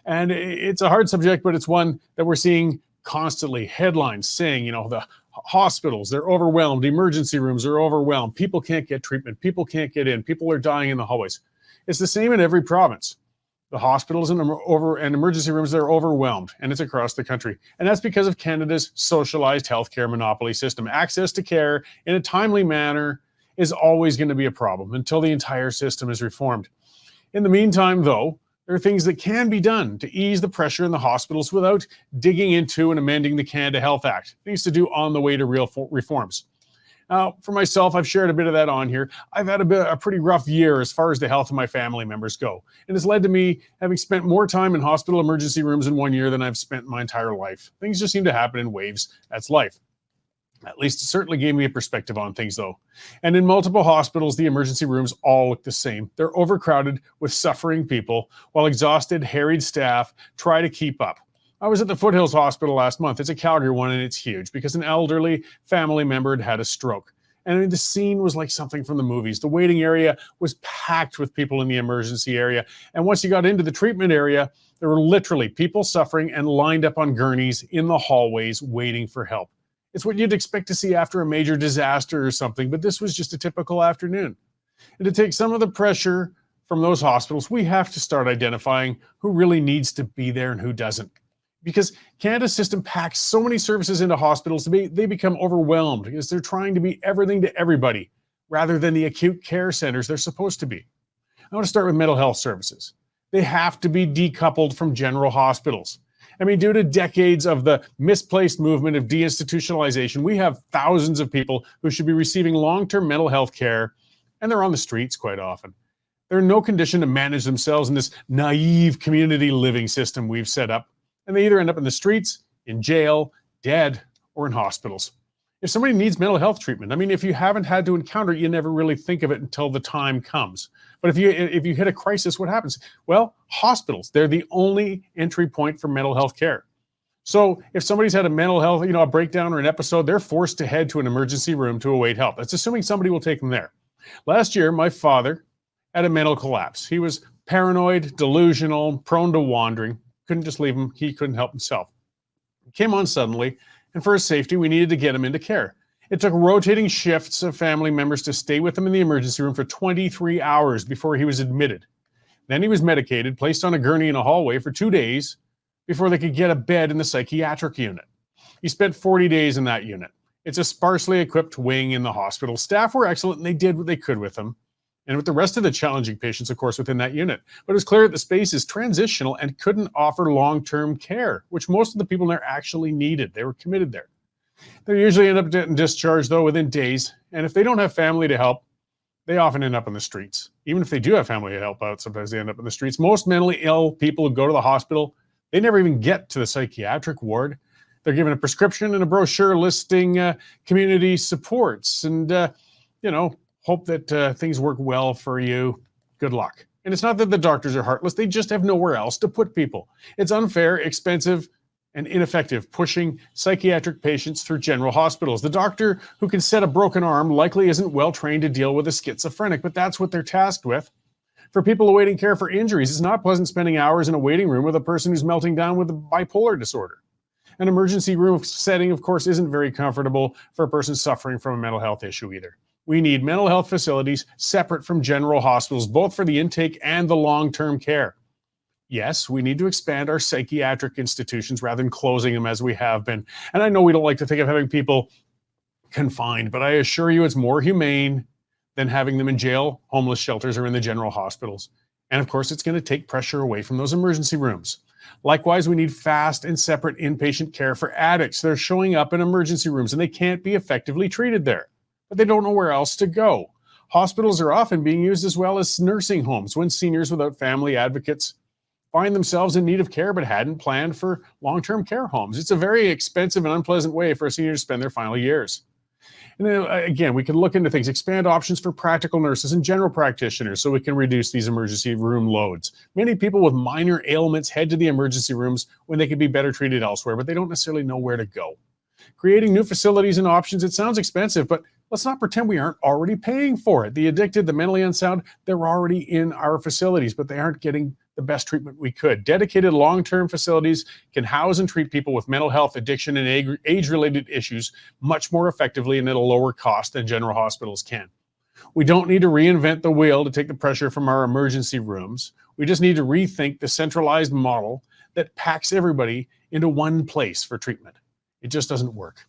And it's a hard subject, but it's one that we're seeing constantly. Headlines saying, the hospitals, they're overwhelmed. Emergency rooms are overwhelmed. People can't get treatment. People can't get in. People are dying in the hallways. It's the same in every province. The hospitals and emergency rooms, they're overwhelmed, and it's across the country. And that's because of Canada's socialized healthcare monopoly system. Access to care in a timely manner is always going to be a problem until the entire system is reformed. In the meantime, though, there are things that can be done to ease the pressure in the hospitals without digging into and amending the Canada Health Act. Things to do on the way to real reforms. Now, for myself, I've shared a bit of that on here. I've had a pretty rough year as far as the health of my family members go. And it's led to me having spent more time in hospital emergency rooms in 1 year than I've spent my entire life. Things just seem to happen in waves. That's life. At least it certainly gave me a perspective on things, though. And in multiple hospitals, the emergency rooms all look the same. They're overcrowded with suffering people, while exhausted, harried staff try to keep up. I was at the Foothills Hospital last month. It's a Calgary one, and it's huge because an elderly family member had a stroke. And the scene was like something from the movies. The waiting area was packed with people in the emergency area. And once you got into the treatment area, there were literally people suffering and lined up on gurneys in the hallways waiting for help. It's what you'd expect to see after a major disaster or something, but this was just a typical afternoon. And to take some of the pressure from those hospitals, we have to start identifying who really needs to be there and who doesn't. Because Canada's system packs so many services into hospitals, they become overwhelmed because they're trying to be everything to everybody rather than the acute care centers they're supposed to be. I want to start with mental health services. They have to be decoupled from general hospitals. I mean, due to decades of the misplaced movement of deinstitutionalization, we have thousands of people who should be receiving long-term mental health care, and they're on the streets quite often. They're in no condition to manage themselves in this naive community living system we've set up, and they either end up in the streets, in jail, dead, or in hospitals. If somebody needs mental health treatment, I mean, if you haven't had to encounter it, you never really think of it until the time comes. But if you hit a crisis, what happens? Well, hospitals, they're the only entry point for mental health care. So if somebody's had a mental health, a breakdown or an episode, they're forced to head to an emergency room to await help. That's assuming somebody will take them there. Last year, my father had a mental collapse. He was paranoid, delusional, prone to wandering. Couldn't just leave him. He couldn't help himself. He came on suddenly, and for his safety, we needed to get him into care. It took rotating shifts of family members to stay with him in the emergency room for 23 hours before he was admitted. Then he was medicated, placed on a gurney in a hallway for 2 days before they could get a bed in the psychiatric unit. He spent 40 days in that unit. It's a sparsely equipped wing in the hospital. Staff were excellent, and they did what they could with him, and with the rest of the challenging patients, of course, within that unit. But it was clear that the space is transitional and couldn't offer long-term care, which most of the people there actually needed. They were committed there. They usually end up getting discharged, though, within days. And if they don't have family to help, they often end up in the streets. Even if they do have family to help out, sometimes they end up in the streets. Most mentally ill people who go to the hospital, they never even get to the psychiatric ward. They're given a prescription and a brochure listing community supports and, hope that things work well for you. Good luck. And it's not that the doctors are heartless. They just have nowhere else to put people. It's unfair, expensive, and ineffective pushing psychiatric patients through general hospitals. The doctor who can set a broken arm likely isn't well trained to deal with a schizophrenic, but that's what they're tasked with. For people awaiting care for injuries, it's not pleasant spending hours in a waiting room with a person who's melting down with a bipolar disorder. An emergency room setting, of course, isn't very comfortable for a person suffering from a mental health issue either. We need mental health facilities separate from general hospitals, both for the intake and the long-term care. Yes, we need to expand our psychiatric institutions rather than closing them as we have been. And I know we don't like to think of having people confined, but I assure you it's more humane than having them in jail, homeless shelters, or in the general hospitals. And of course, it's going to take pressure away from those emergency rooms. Likewise, we need fast and separate inpatient care for addicts. They're showing up in emergency rooms and they can't be effectively treated there, but they don't know where else to go. Hospitals are often being used as well as nursing homes when seniors without family advocates find themselves in need of care but hadn't planned for long-term care homes. It's a very expensive and unpleasant way for a senior to spend their final years. And then, again, we can look into things, expand options for practical nurses and general practitioners so we can reduce these emergency room loads. Many people with minor ailments head to the emergency rooms when they could be better treated elsewhere, but they don't necessarily know where to go. Creating new facilities and options, it sounds expensive, but let's not pretend we aren't already paying for it. The addicted, the mentally unsound, they're already in our facilities, but they aren't getting the best treatment we could. Dedicated long-term facilities can house and treat people with mental health, addiction, and age-related issues much more effectively and at a lower cost than general hospitals can. We don't need to reinvent the wheel to take the pressure from our emergency rooms. We just need to rethink the centralized model that packs everybody into one place for treatment. It just doesn't work.